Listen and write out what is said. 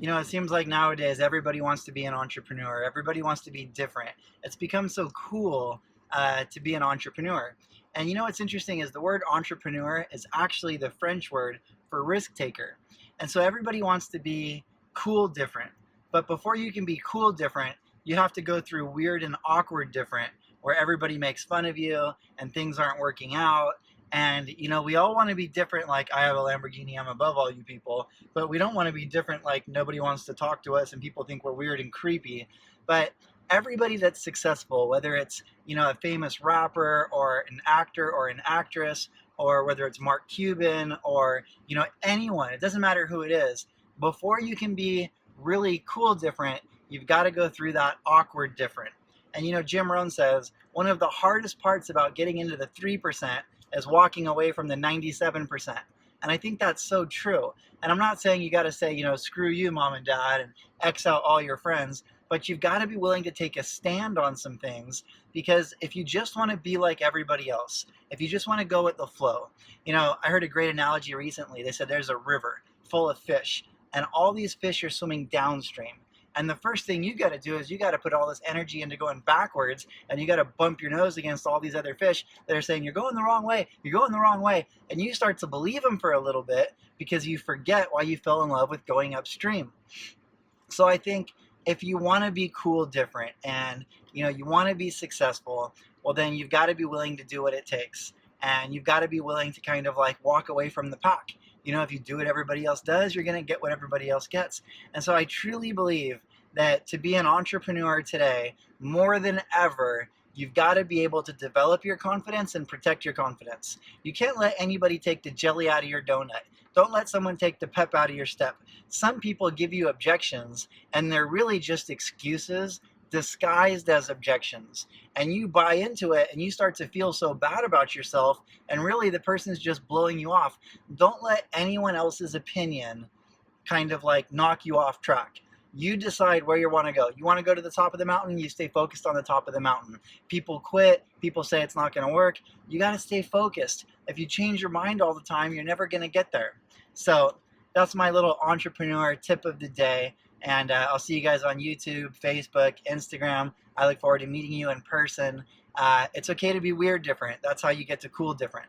You know, it seems like nowadays everybody wants to be an entrepreneur. Everybody wants to be different. It's become so cool to be an entrepreneur. And you know what's interesting is the word entrepreneur is actually the French word for risk taker. And so everybody wants to be cool different. But before you can be cool different, you have to go through weird and awkward different, where everybody makes fun of you and things aren't working out. And you know, we all want to be different, like I have a Lamborghini, I'm above all you people, but we don't want to be different, like nobody wants to talk to us and people think we're weird and creepy. But everybody that's successful, whether it's, you know, a famous rapper or an actor or an actress, or whether it's Mark Cuban or, you know, anyone, it doesn't matter who it is, before you can be really cool different, you've got to go through that awkward different. And you know, Jim Rohn says one of the hardest parts about getting into the 3% is walking away from the 97%. And I think that's so true. And I'm not saying you got to say, you know, screw you, mom and dad, and X out all your friends, but you've got to be willing to take a stand on some things, because if you just want to be like everybody else, if you just want to go with the flow, you know, I heard a great analogy recently. They said there's a river full of fish, and all these fish are swimming downstream. And the first thing you got to do is you got to put all this energy into going backwards, and you got to bump your nose against all these other fish that are saying, you're going the wrong way, you're going the wrong way. And you start to believe them for a little bit because you forget why you fell in love with going upstream. So I think if you want to be cool different and you know you want to be successful, well then you've got to be willing to do what it takes. And you've got to be willing to kind of like walk away from the pack. You know, if you do what everybody else does, you're going to get what everybody else gets. And so I truly believe that to be an entrepreneur today, more than ever, you've got to be able to develop your confidence and protect your confidence. You can't let anybody take the jelly out of your donut. Don't let someone take the pep out of your step. Some people give you objections, and they're really just excuses disguised as objections. And you buy into it and you start to feel so bad about yourself, and really the person's just blowing you off. Don't let anyone else's opinion kind of like knock you off track. You decide where you want to go. You want to go to the top of the mountain, you stay focused on the top of the mountain. People quit, people say it's not going to work. You got to stay focused. If you change your mind all the time, you're never going to get there. So that's my little entrepreneur tip of the day. And I'll see you guys on YouTube, Facebook, Instagram. I look forward to meeting you in person. It's okay to be weird different. That's how you get to cool different.